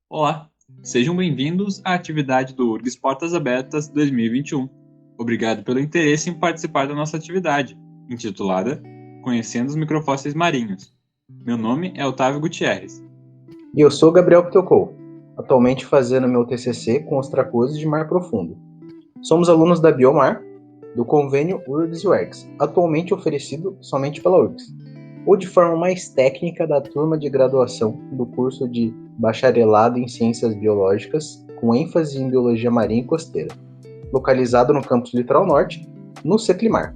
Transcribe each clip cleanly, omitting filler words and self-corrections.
Olá, sejam bem-vindos à atividade do URGS Portas Abertas 2021. Obrigado pelo interesse em participar da nossa atividade, intitulada Conhecendo os Microfósseis Marinhos. Meu nome é Otávio Gutierrez. E eu sou Gabriel Pitocou, atualmente fazendo meu TCC com ostracoses de mar profundo. Somos alunos da Biomar, do convênio URGS-UERGS, atualmente oferecido somente pela URGS, ou de forma mais técnica da turma de graduação do curso de Bacharelado em Ciências Biológicas, com ênfase em Biologia Marinha e Costeira, localizado no campus Litoral Norte, no CECLIMAR,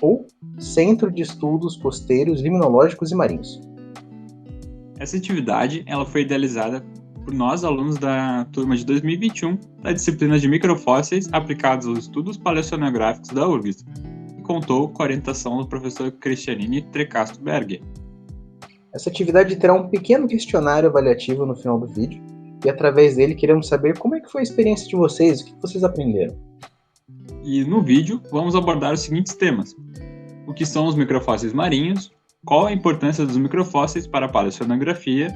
ou Centro de Estudos Costeiros, Limnológicos e Marinhos. Essa atividade ela foi idealizada por nós, alunos da turma de 2021, da disciplina de microfósseis aplicados aos estudos paleoceanográficos da URGS, e contou com a orientação do professor Cristianini Trecasto Berger. Essa atividade terá um pequeno questionário avaliativo no final do vídeo, e através dele queremos saber como é que foi a experiência de vocês, o que vocês aprenderam. E no vídeo vamos abordar os seguintes temas: o que são os microfósseis marinhos, qual a importância dos microfósseis para a paleoceanografia.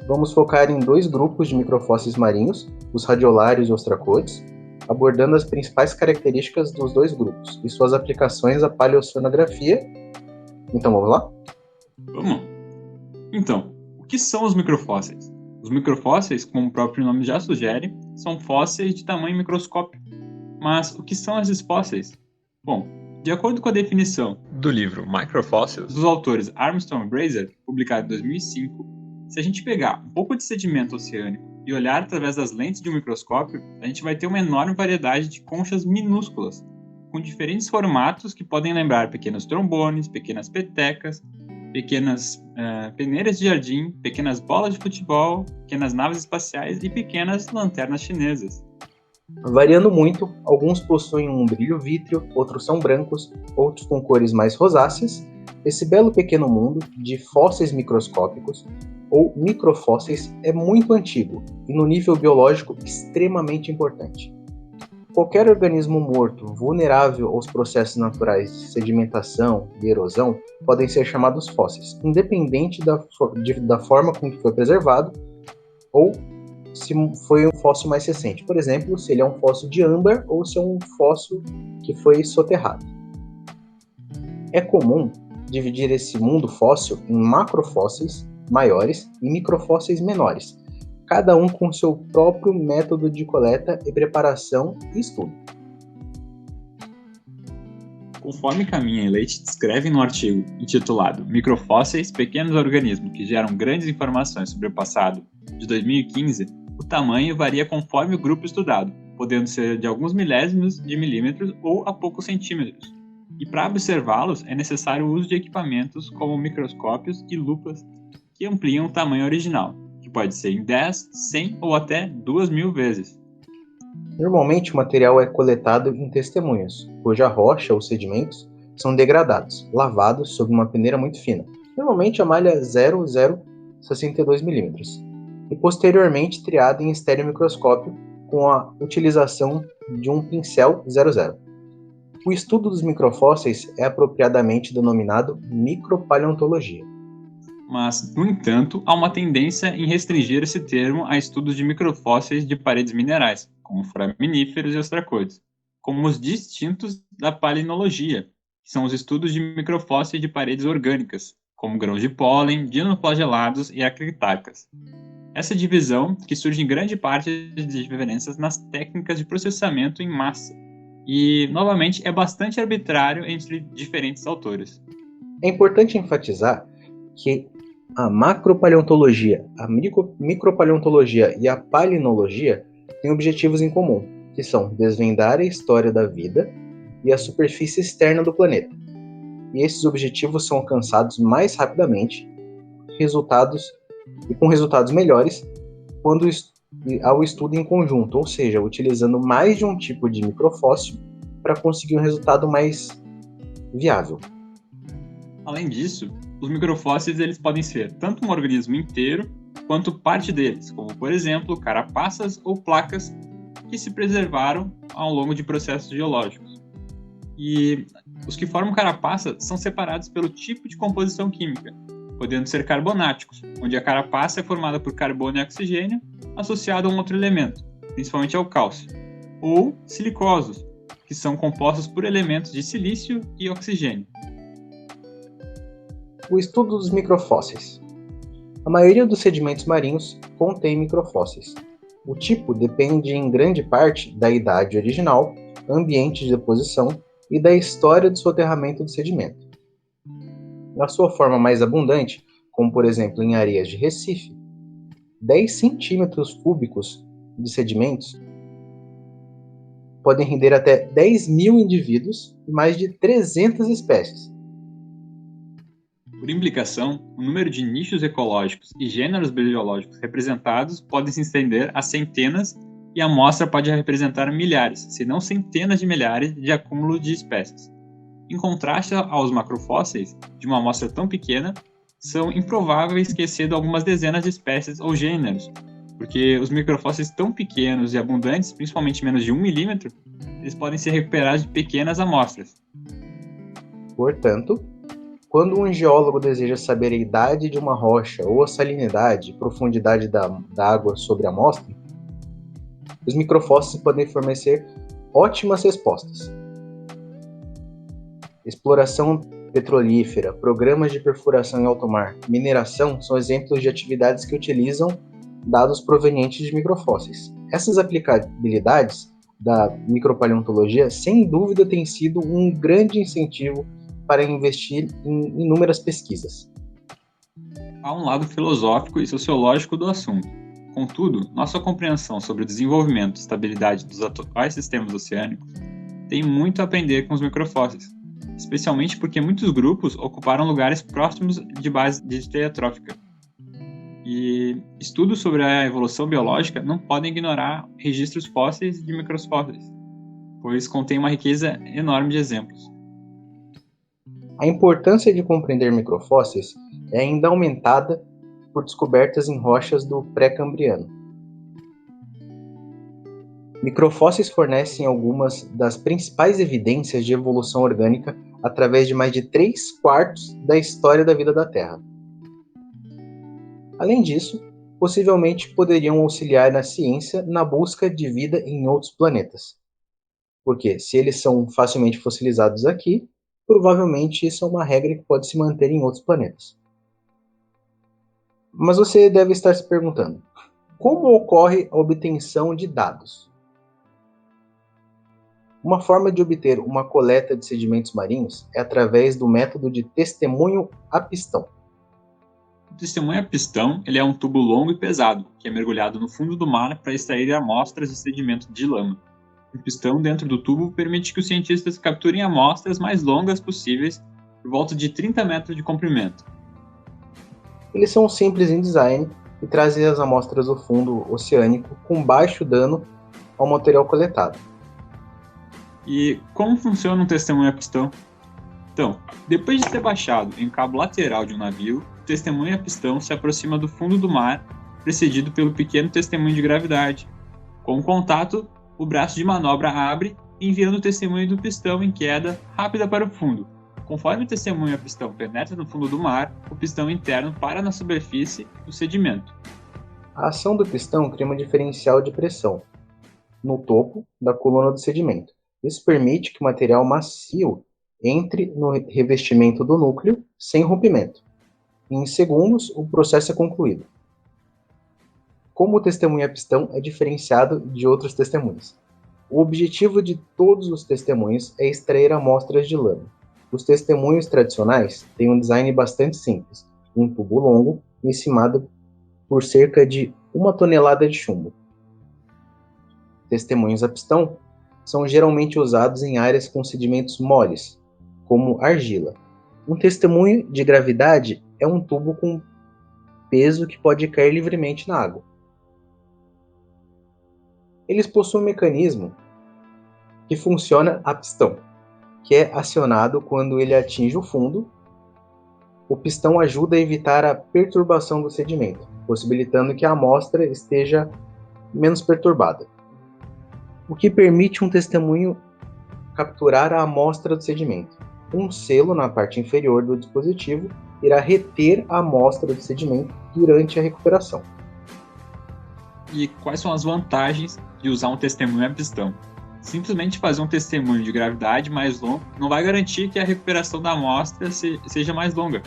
Vamos focar em dois grupos de microfósseis marinhos, os radiolários e ostracoides, abordando as principais características dos dois grupos e suas aplicações à paleoceanografia. Então vamos lá? Vamos! Então, o que são os microfósseis? Os microfósseis, como o próprio nome já sugere, são fósseis de tamanho microscópio. Mas o que são esses fósseis? Bom, de acordo com a definição do livro Microfossils, dos autores Armstrong e Brazier, publicado em 2005, se a gente pegar um pouco de sedimento oceânico e olhar através das lentes de um microscópio, a gente vai ter uma enorme variedade de conchas minúsculas, com diferentes formatos que podem lembrar pequenos trombones, pequenas petecas, pequenas peneiras de jardim, pequenas bolas de futebol, pequenas naves espaciais e pequenas lanternas chinesas. Variando muito, alguns possuem um brilho vítreo, outros são brancos, outros com cores mais rosáceas. Esse belo pequeno mundo de fósseis microscópicos ou microfósseis é muito antigo e no nível biológico extremamente importante. Qualquer organismo morto vulnerável aos processos naturais de sedimentação e erosão podem ser chamados fósseis, independente da forma com que foi preservado ou se foi um fóssil mais recente. Por exemplo, se ele é um fóssil de âmbar ou se é um fóssil que foi soterrado. É comum dividir esse mundo fóssil em macrofósseis maiores e microfósseis menores, cada um com seu próprio método de coleta e preparação e estudo. Conforme Caminha e Leite descrevem no artigo intitulado Microfósseis, pequenos organismos que geram grandes informações sobre o passado, de 2015, o tamanho varia conforme o grupo estudado, podendo ser de alguns milésimos de milímetros ou a poucos centímetros. E para observá-los é necessário o uso de equipamentos como microscópios e lupas que ampliam o tamanho original, que pode ser em 10, 100 ou até 2.000 vezes. Normalmente o material é coletado em testemunhas, cuja rocha ou sedimentos são degradados, lavados sob uma peneira muito fina, normalmente a malha 0,062 mm, e posteriormente triada em estereomicroscópio com a utilização de um pincel 00. O estudo dos microfósseis é apropriadamente denominado micropaleontologia. Mas, no entanto, há uma tendência em restringir esse termo a estudos de microfósseis de paredes minerais, como foraminíferos e ostracoides, como os distintos da palinologia, que são os estudos de microfósseis de paredes orgânicas, como grãos de pólen, dinoflagelados e acritárquicas. Essa divisão que surge em grande parte de diferenças nas técnicas de processamento em massa, e, novamente, é bastante arbitrário entre diferentes autores. É importante enfatizar que a macropaleontologia, a micropaleontologia e a palinologia têm objetivos em comum, que são desvendar a história da vida e a superfície externa do planeta. E esses objetivos são alcançados mais rapidamente com resultados melhores quando ao estudo em conjunto, ou seja, utilizando mais de um tipo de microfóssil para conseguir um resultado mais viável. Além disso, os microfósseis eles podem ser tanto um organismo inteiro quanto parte deles, como por exemplo carapaças ou placas que se preservaram ao longo de processos geológicos. E os que formam carapaça são separados pelo tipo de composição química, podendo ser carbonáticos, onde a carapaça é formada por carbono e oxigênio associado a um outro elemento, principalmente ao cálcio, ou silicosos, que são compostos por elementos de silício e oxigênio. O estudo dos microfósseis. A maioria dos sedimentos marinhos contém microfósseis. O tipo depende em grande parte da idade original, ambiente de deposição e da história do soterramento do sedimento. Na sua forma mais abundante, como por exemplo em areias de Recife, 10 centímetros cúbicos de sedimentos podem render até 10.000 indivíduos e mais de 300 espécies. Por implicação, o número de nichos ecológicos e gêneros biológicos representados podem se estender a centenas e a amostra pode representar milhares, se não centenas de milhares, de acúmulo de espécies. Em contraste aos macrofósseis, de uma amostra tão pequena, são improváveis que excedam algumas dezenas de espécies ou gêneros, porque os microfósseis tão pequenos e abundantes, principalmente menos de 1 milímetro, eles podem ser recuperados de pequenas amostras. Portanto, quando um geólogo deseja saber a idade de uma rocha ou a salinidade e profundidade da água sobre a amostra, os microfósseis podem fornecer ótimas respostas. Exploração petrolífera, programas de perfuração em alto mar, mineração são exemplos de atividades que utilizam dados provenientes de microfósseis. Essas aplicabilidades da micropaleontologia, sem dúvida, têm sido um grande incentivo para investir em inúmeras pesquisas. Há um lado filosófico e sociológico do assunto. Contudo, nossa compreensão sobre o desenvolvimento e estabilidade dos atuais sistemas oceânicos tem muito a aprender com os microfósseis, especialmente porque muitos grupos ocuparam lugares próximos de base distrotrófica. E estudos sobre a evolução biológica não podem ignorar registros fósseis de microfósseis, pois contém uma riqueza enorme de exemplos. A importância de compreender microfósseis é ainda aumentada por descobertas em rochas do pré-cambriano. Microfósseis fornecem algumas das principais evidências de evolução orgânica através de mais de 3/4 da história da vida da Terra. Além disso, possivelmente poderiam auxiliar na ciência na busca de vida em outros planetas. Porque, se eles são facilmente fossilizados aqui, provavelmente isso é uma regra que pode se manter em outros planetas. Mas você deve estar se perguntando, como ocorre a obtenção de dados? Uma forma de obter uma coleta de sedimentos marinhos é através do método de testemunho a pistão. O testemunho a pistão ele é um tubo longo e pesado, que é mergulhado no fundo do mar para extrair amostras de sedimento de lama. O pistão dentro do tubo permite que os cientistas capturem amostras mais longas possíveis, por volta de 30 metros de comprimento. Eles são simples em design e trazem as amostras do fundo oceânico com baixo dano ao material coletado. E como funciona um testemunho a pistão? Então, depois de ser baixado em um cabo lateral de um navio, o testemunho a pistão se aproxima do fundo do mar, precedido pelo pequeno testemunho de gravidade. Com o contato, o braço de manobra abre, enviando o testemunho do pistão em queda rápida para o fundo. Conforme o testemunho a pistão penetra no fundo do mar, o pistão interno para na superfície do sedimento. A ação do pistão cria um diferencial de pressão no topo da coluna do sedimento. Isso permite que o material macio entre no revestimento do núcleo sem rompimento. Em segundos, o processo é concluído. Como o testemunho a pistão é diferenciado de outros testemunhos? O objetivo de todos os testemunhos é extrair amostras de lama. Os testemunhos tradicionais têm um design bastante simples, um tubo longo encimado por cerca de 1 tonelada de chumbo. Testemunhos a pistão são geralmente usados em áreas com sedimentos moles, como argila. Um testemunho de gravidade é um tubo com peso que pode cair livremente na água. Eles possuem um mecanismo que funciona a pistão, que é acionado quando ele atinge o fundo. O pistão ajuda a evitar a perturbação do sedimento, possibilitando que a amostra esteja menos perturbada, o que permite um testemunho capturar a amostra do sedimento. Um selo na parte inferior do dispositivo irá reter a amostra de sedimento durante a recuperação. E quais são as vantagens de usar um testemunho a pistão? Simplesmente fazer um testemunho de gravidade mais longo não vai garantir que a recuperação da amostra seja mais longa.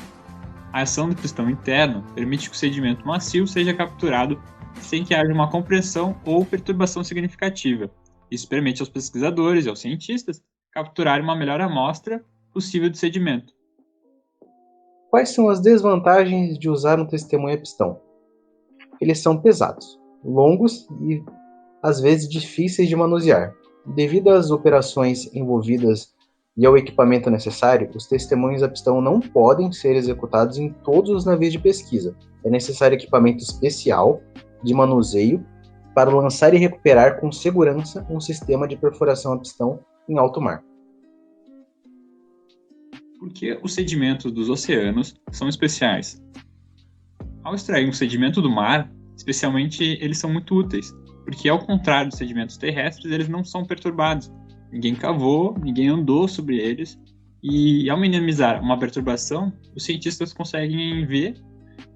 A ação do pistão interno permite que o sedimento macio seja capturado sem que haja uma compressão ou perturbação significativa. Isso permite aos pesquisadores e aos cientistas capturarem uma melhor amostra possível de sedimento. Quais são as desvantagens de usar um testemunho a pistão? Eles são pesados, longos e às vezes difíceis de manusear. Devido às operações envolvidas e ao equipamento necessário, os testemunhos a pistão não podem ser executados em todos os navios de pesquisa. É necessário equipamento especial de manuseio para lançar e recuperar com segurança um sistema de perfuração a pistão em alto mar. Por que os sedimentos dos oceanos são especiais? Ao extrair um sedimento do mar, especialmente, eles são muito úteis, porque ao contrário dos sedimentos terrestres, eles não são perturbados. Ninguém cavou, ninguém andou sobre eles, e ao minimizar uma perturbação, os cientistas conseguem ver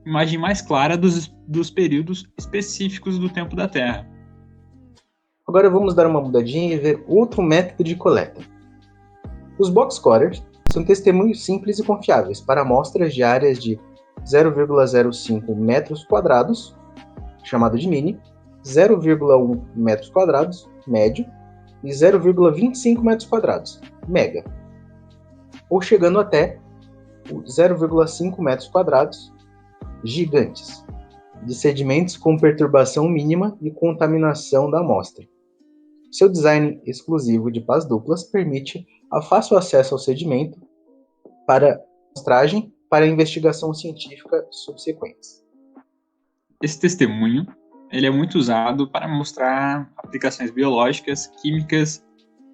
imagem mais clara dos períodos específicos do tempo da Terra. Agora vamos dar uma mudadinha e ver outro método de coleta. Os box cores são testemunhos simples e confiáveis para amostras de áreas de 0,05 metros quadrados, chamado de mini, 0,1 metros quadrados, médio, e 0,25 metros quadrados, mega, ou chegando até 0,5 metros quadrados, gigantes, de sedimentos com perturbação mínima e contaminação da amostra. Seu design exclusivo de pás duplas permite a fácil acesso ao sedimento para amostragem para investigação científica subsequentes. Esse testemunho ele é muito usado para mostrar aplicações biológicas, químicas,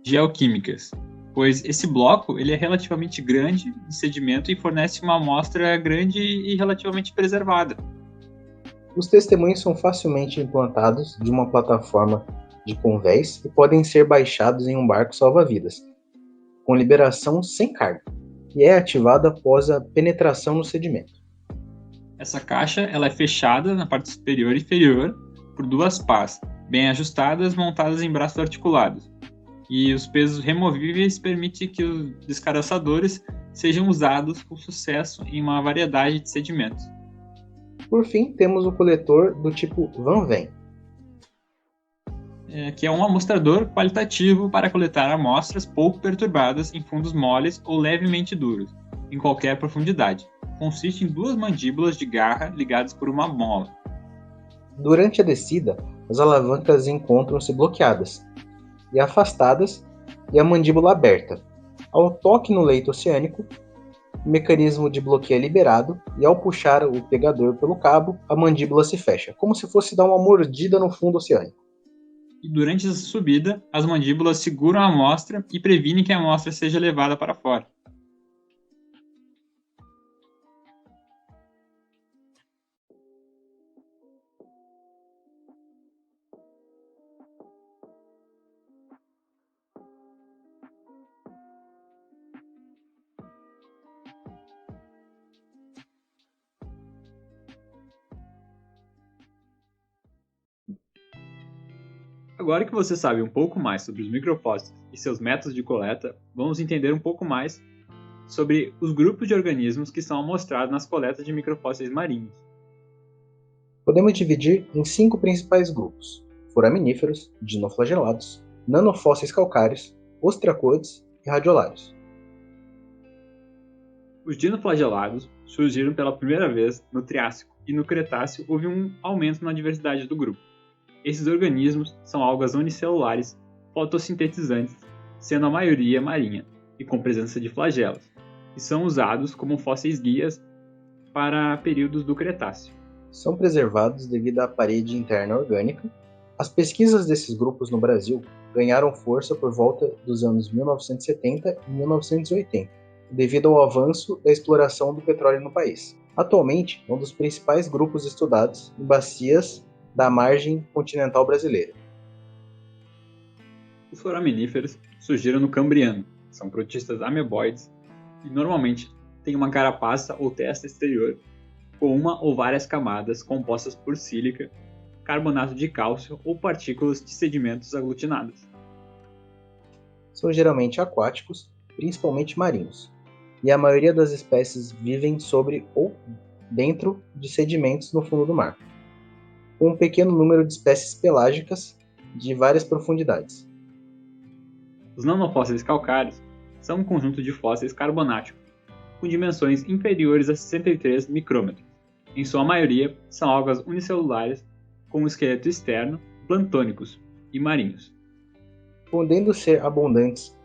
geoquímicas, pois esse bloco ele é relativamente grande de sedimento e fornece uma amostra grande e relativamente preservada. Os testemunhos são facilmente implantados de uma plataforma de convés e podem ser baixados em um barco salva-vidas, com liberação sem carga, e é ativada após a penetração no sedimento. Essa caixa ela é fechada na parte superior e inferior por duas pás, bem ajustadas, montadas em braços articulados. E os pesos removíveis permitem que os descaraçadores sejam usados com sucesso em uma variedade de sedimentos. Por fim, temos o coletor do tipo Van Ven, que é um amostrador qualitativo para coletar amostras pouco perturbadas em fundos moles ou levemente duros, em qualquer profundidade. Consiste em duas mandíbulas de garra ligadas por uma mola. Durante a descida, as alavancas encontram-se bloqueadas e afastadas e a mandíbula aberta. Ao toque no leito oceânico, o mecanismo de bloqueio é liberado e ao puxar o pegador pelo cabo, a mandíbula se fecha, como se fosse dar uma mordida no fundo oceânico. E durante essa subida, as mandíbulas seguram a amostra e previnem que a amostra seja levada para fora. Agora que você sabe um pouco mais sobre os microfósseis e seus métodos de coleta, vamos entender um pouco mais sobre os grupos de organismos que são amostrados nas coletas de microfósseis marinhos. Podemos dividir em 5 principais grupos: foraminíferos, dinoflagelados, nanofósseis calcários, ostracoides e radiolários. Os dinoflagelados surgiram pela primeira vez no Triássico e no Cretáceo houve um aumento na diversidade do grupo. Esses organismos são algas unicelulares, fotossintetizantes, sendo a maioria marinha e com presença de flagelos, e são usados como fósseis guias para períodos do Cretáceo. São preservados devido à parede interna orgânica. As pesquisas desses grupos no Brasil ganharam força por volta dos anos 1970 e 1980, devido ao avanço da exploração do petróleo no país. Atualmente, é um dos principais grupos estudados em bacias da margem continental brasileira. Os foraminíferos surgiram no Cambriano, são protistas ameboides e normalmente tem uma carapaça ou testa exterior com uma ou várias camadas compostas por sílica, carbonato de cálcio ou partículas de sedimentos aglutinadas. São geralmente aquáticos, principalmente marinhos, e a maioria das espécies vivem sobre ou dentro de sedimentos no fundo do mar, com um pequeno número de espécies pelágicas de várias profundidades. Os nanofósseis calcários são um conjunto de fósseis carbonáticos, com dimensões inferiores a 63 micrômetros. Em sua maioria, são algas unicelulares com um esqueleto externo, plantônicos e marinhos. Podendo ser abundantes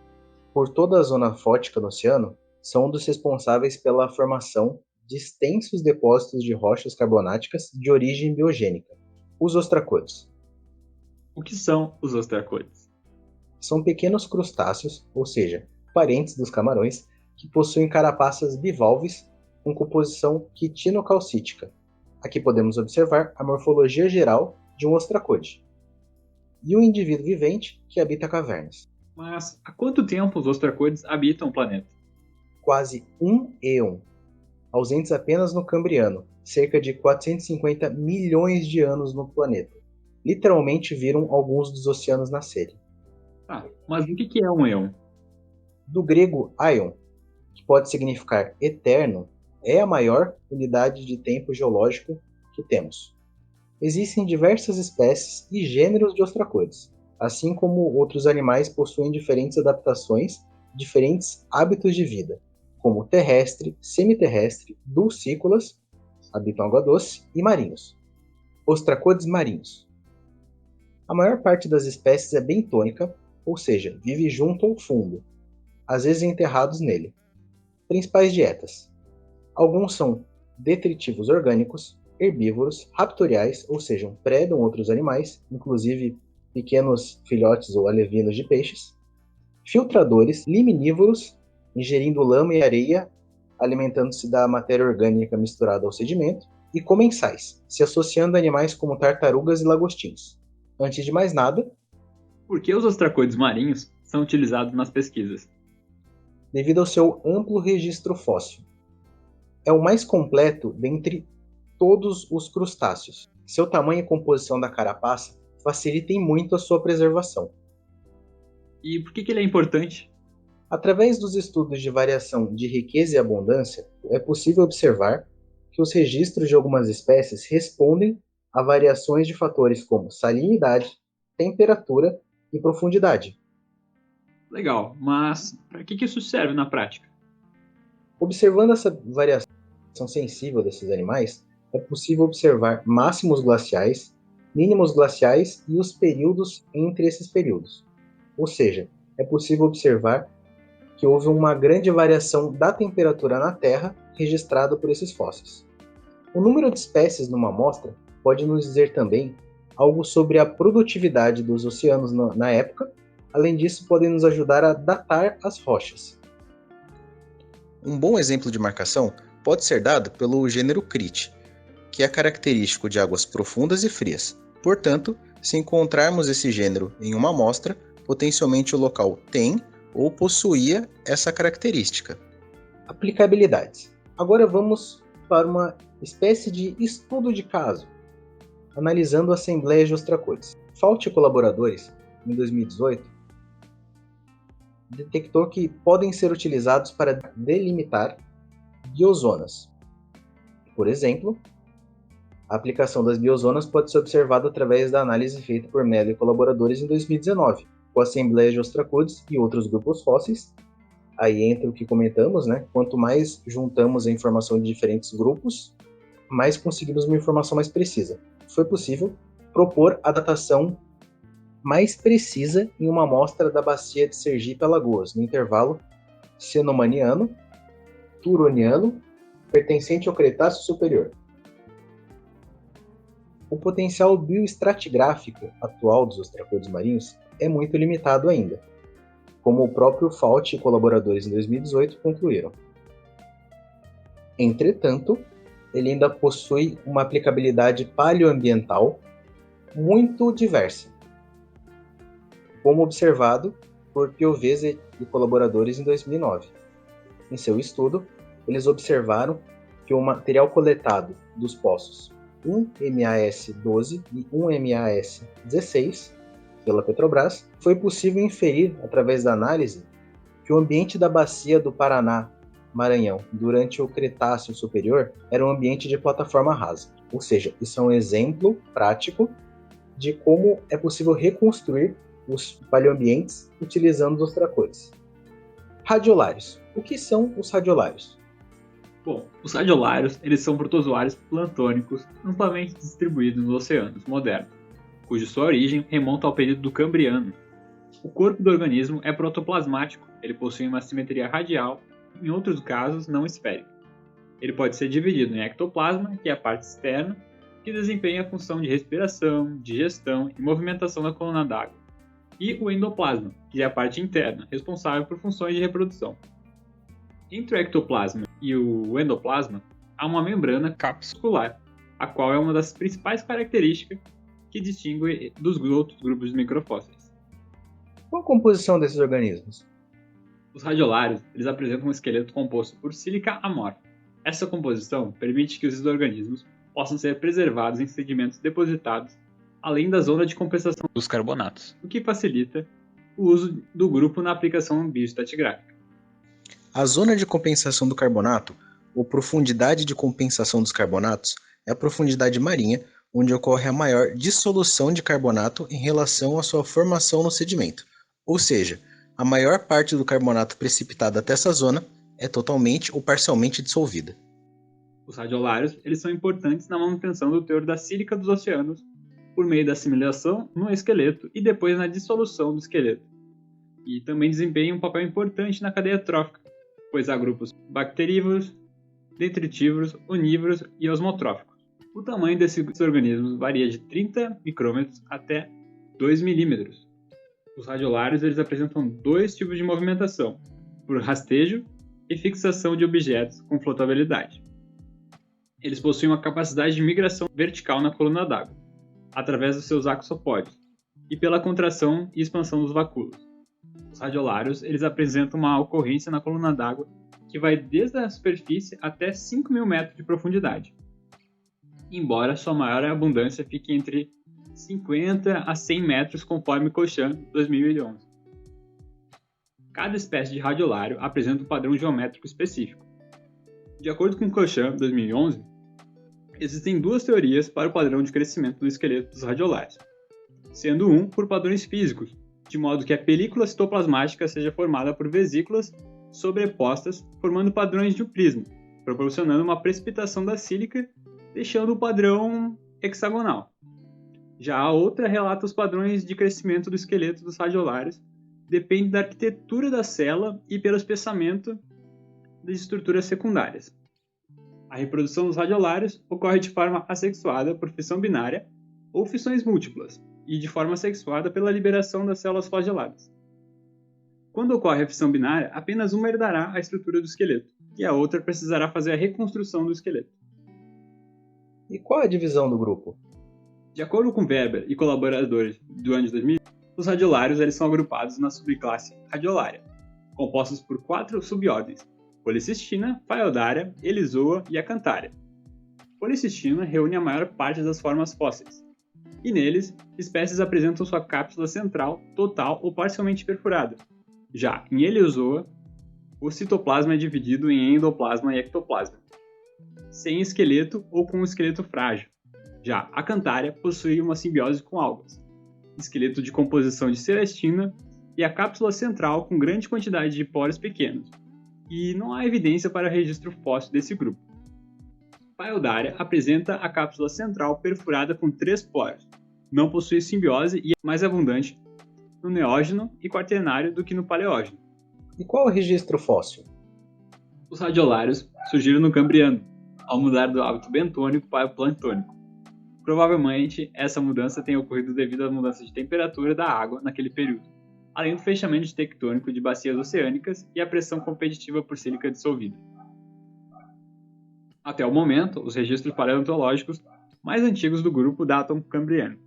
por toda a zona fótica do oceano, são um dos responsáveis pela formação de extensos depósitos de rochas carbonáticas de origem biogênica, os ostracoides. O que são os ostracoides? São pequenos crustáceos, ou seja, parentes dos camarões, que possuem carapaças bivalves com composição quitinocalcítica. Aqui podemos observar a morfologia geral de um ostracoide. E um indivíduo vivente que habita cavernas. Mas há quanto tempo os ostracoides habitam o planeta? Quase um éon, ausentes apenas no Cambriano, cerca de 450 milhões de anos no planeta. Literalmente viram alguns dos oceanos nascerem. Mas o que é um éon? Do grego aion, que pode significar eterno, é a maior unidade de tempo geológico que temos. Existem diversas espécies e gêneros de ostracoides, assim como outros animais possuem diferentes adaptações, diferentes hábitos de vida, como terrestre, semiterrestre, dulcícolas, habitam água doce, e marinhos. Ostracoides marinhos. A maior parte das espécies é bentônica, ou seja, vive junto ao fundo, às vezes enterrados nele. Principais dietas. Alguns são detritivos orgânicos, herbívoros, raptoriais, ou seja, predam outros animais, inclusive pequenos filhotes ou alevinos de peixes, filtradores, liminívoros, ingerindo lama e areia, alimentando-se da matéria orgânica misturada ao sedimento, e comensais, se associando a animais como tartarugas e lagostins. Antes de mais nada, por que os ostracoides marinhos são utilizados nas pesquisas? Devido ao seu amplo registro fóssil. É o mais completo dentre todos os crustáceos. Seu tamanho e composição da carapaça facilitem muito a sua preservação. E por que ele é importante? Através dos estudos de variação de riqueza e abundância, é possível observar que os registros de algumas espécies respondem a variações de fatores como salinidade, temperatura e profundidade. Legal, mas para que isso serve na prática? Observando essa variação sensível desses animais, é possível observar máximos glaciais, mínimos glaciais e os períodos entre esses períodos. Ou seja, é possível observar que houve uma grande variação da temperatura na Terra registrada por esses fósseis. O número de espécies numa amostra pode nos dizer também algo sobre a produtividade dos oceanos na época. Além disso, podem nos ajudar a datar as rochas. Um bom exemplo de marcação pode ser dado pelo gênero Crete, que é característico de águas profundas e frias. Portanto, se encontrarmos esse gênero em uma amostra, potencialmente o local tem ou possuía essa característica. Aplicabilidades. Agora vamos para uma espécie de estudo de caso, analisando a assembleia de ostracoides. Fault e colaboradores, em 2018, detectou que podem ser utilizados para delimitar biozonas. Por exemplo, a aplicação das biozonas pode ser observada através da análise feita por Mello e colaboradores em 2019, com a assembleia de ostracoides e outros grupos fósseis. Aí entra o que comentamos, né? Quanto mais juntamos a informação de diferentes grupos, mais conseguimos uma informação mais precisa. Foi possível propor a datação mais precisa em uma amostra da bacia de Sergipe-Alagoas, no intervalo cenomaniano-turoniano, pertencente ao Cretáceo Superior. O potencial bioestratigráfico atual dos ostracoides marinhos é muito limitado ainda, como o próprio Fault e colaboradores em 2018 concluíram. Entretanto, ele ainda possui uma aplicabilidade paleoambiental muito diversa, como observado por Piovese e colaboradores em 2009. Em seu estudo, eles observaram que o material coletado dos poços 1MAS12 e 1MAS16 pela Petrobras, foi possível inferir, através da análise, que o ambiente da bacia do Paraná, Maranhão, durante o Cretáceo Superior, era um ambiente de plataforma rasa. Ou seja, isso é um exemplo prático de como é possível reconstruir os paleoambientes utilizando os tracores. Radiolários. O que são os radiolários? Bom, os radiolários eles são protozoários plantônicos amplamente distribuídos nos oceanos modernos, cuja sua origem remonta ao período do Cambriano. O corpo do organismo é protoplasmático, ele possui uma simetria radial, em outros casos não esférica. Ele pode ser dividido em ectoplasma, que é a parte externa, que desempenha a função de respiração, digestão e movimentação da coluna d'água, e o endoplasma, que é a parte interna, responsável por funções de reprodução. Entre o ectoplasma e o endoplasma, há uma membrana capsular, a qual é uma das principais características que distingue dos outros grupos de microfósseis. Qual a composição desses organismos? Os radiolários eles apresentam um esqueleto composto por sílica amorfa. Essa composição permite que os organismos possam ser preservados em sedimentos depositados, além da zona de compensação dos carbonatos, o que facilita o uso do grupo na aplicação bioestratigráfica. A zona de compensação do carbonato, ou profundidade de compensação dos carbonatos, é a profundidade marinha onde ocorre a maior dissolução de carbonato em relação à sua formação no sedimento. Ou seja, a maior parte do carbonato precipitado até essa zona é totalmente ou parcialmente dissolvida. Os radiolários eles são importantes na manutenção do teor da sílica dos oceanos por meio da assimilação no esqueleto e depois na dissolução do esqueleto. E também desempenham um papel importante na cadeia trófica, pois há grupos bacterívoros, detritívoros, onívoros e osmotróficos. O tamanho desses organismos varia de 30 micrômetros até 2 milímetros. Os radiolários eles apresentam dois tipos de movimentação, por rastejo e fixação de objetos com flotabilidade. Eles possuem uma capacidade de migração vertical na coluna d'água, através dos seus axopódios, e pela contração e expansão dos vacúolos. Os radiolários eles apresentam uma ocorrência na coluna d'água que vai desde a superfície até 5.000 metros de profundidade, embora sua maior abundância fique entre 50 a 100 metros conforme Cochin 2011. Cada espécie de radiolário apresenta um padrão geométrico específico. De acordo com Cochin 2011, existem duas teorias para o padrão de crescimento do esqueleto dos radiolários, sendo um por padrões físicos, de modo que a película citoplasmática seja formada por vesículas sobrepostas, formando padrões de um prisma, proporcionando uma precipitação da sílica, deixando o padrão hexagonal. Já a outra relata os padrões de crescimento do esqueleto dos radiolários, depende da arquitetura da célula e pelo espessamento das estruturas secundárias. A reprodução dos radiolários ocorre de forma assexuada por fissão binária ou fissões múltiplas, e de forma sexuada pela liberação das células flageladas. Quando ocorre a fissão binária, apenas uma herdará a estrutura do esqueleto, e a outra precisará fazer a reconstrução do esqueleto. E qual é a divisão do grupo? De acordo com Weber e colaboradores do ano de 2000, os radiolários eles são agrupados na subclasse radiolária, compostos por 4 subordens: Policistina, Phaeodarea, Elizoa e Acantharea. Policistina reúne a maior parte das formas fósseis, e neles, espécies apresentam sua cápsula central total ou parcialmente perfurada. Já em Eliozoa, o citoplasma é dividido em endoplasma e ectoplasma, sem esqueleto ou com um esqueleto frágil. Já a Acantharea possui uma simbiose com algas, esqueleto de composição de celestina e a cápsula central com grande quantidade de poros pequenos, e não há evidência para registro fóssil desse grupo. Phaeodarea apresenta a cápsula central perfurada com 3 poros, não possui simbiose e é mais abundante no Neógeno e Quaternário do que no Paleógeno. E qual é o registro fóssil? Os radiolários surgiram no Cambriano, ao mudar do hábito bentônico para o plantônico. Provavelmente, essa mudança tenha ocorrido devido à mudança de temperatura da água naquele período, além do fechamento tectônico de bacias oceânicas e a pressão competitiva por sílica dissolvida. Até o momento, os registros paleontológicos mais antigos do grupo datam Cambriano,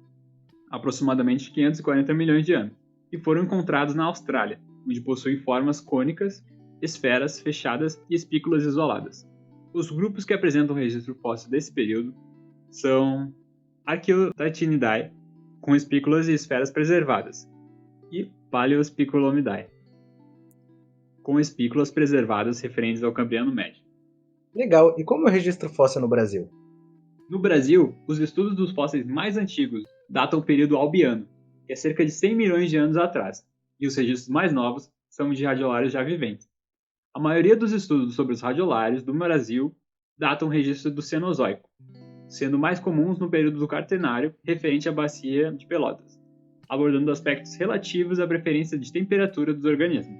aproximadamente 540 milhões de anos, e foram encontrados na Austrália, onde possuem formas cônicas esferas fechadas e espículas isoladas. Os grupos que apresentam registro fóssil desse período são Archaeotachynidae, com espículas e esferas preservadas, e Paleospiculomidae, com espículas preservadas referentes ao Cambriano Médio. Legal, e como é o registro fóssil no Brasil? No Brasil, os estudos dos fósseis mais antigos datam o período Albiano, que é cerca de 100 milhões de anos atrás, e os registros mais novos são de radiolários já viventes. A maioria dos estudos sobre os radiolários do Brasil datam o registro do Cenozoico, sendo mais comuns no período do Quaternário, referente à bacia de Pelotas, abordando aspectos relativos à preferência de temperatura dos organismos.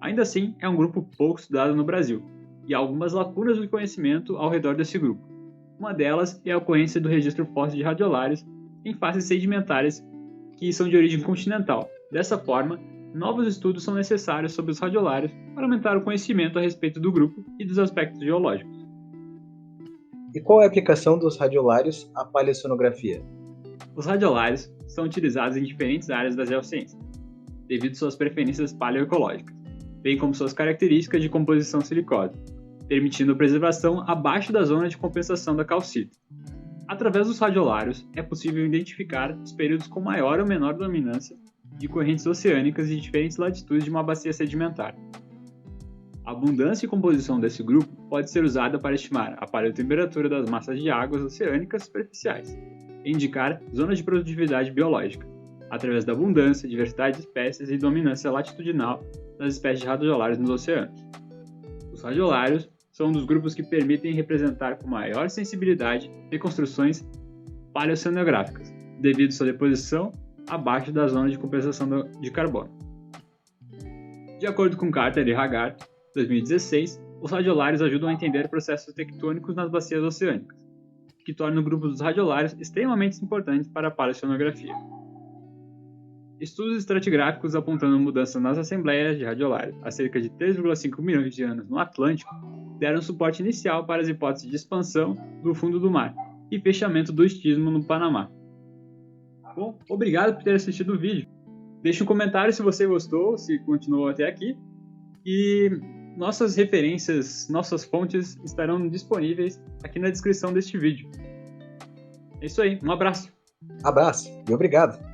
Ainda assim, é um grupo pouco estudado no Brasil, e há algumas lacunas do conhecimento ao redor desse grupo. Uma delas é a ocorrência do registro fóssil de radiolários em faces sedimentares que são de origem continental. Dessa forma, novos estudos são necessários sobre os radiolários para aumentar o conhecimento a respeito do grupo e dos aspectos geológicos. E qual é a aplicação dos radiolários à paleoceanografia? Os radiolários são utilizados em diferentes áreas da geociência, devido às suas preferências paleoecológicas, bem como suas características de composição silicose, permitindo a preservação abaixo da zona de compensação da calcita. Através dos radiolários, é possível identificar os períodos com maior ou menor dominância de correntes oceânicas de diferentes latitudes de uma bacia sedimentar. A abundância e composição desse grupo pode ser usada para estimar a paleotemperatura das massas de águas oceânicas superficiais e indicar zonas de produtividade biológica, através da abundância, diversidade de espécies e dominância latitudinal das espécies de radiolários nos oceanos. Os radiolários são um dos grupos que permitem representar com maior sensibilidade reconstruções paleoceanográficas, devido à sua deposição abaixo da zona de compensação de carbono. De acordo com Carter e Hagar, 2016, os radiolários ajudam a entender processos tectônicos nas bacias oceânicas, que tornam o grupo dos radiolários extremamente importantes para a paleoceanografia. Estudos estratigráficos apontando mudanças nas assembleias de radiolários há cerca de 3,5 milhões de anos no Atlântico deram suporte inicial para as hipóteses de expansão do fundo do mar e fechamento do istmo no Panamá. Bom, obrigado por ter assistido o vídeo. Deixe um comentário se você gostou, se continuou até aqui. E nossas referências, nossas fontes estarão disponíveis aqui na descrição deste vídeo. É isso aí, um abraço. Abraço e obrigado.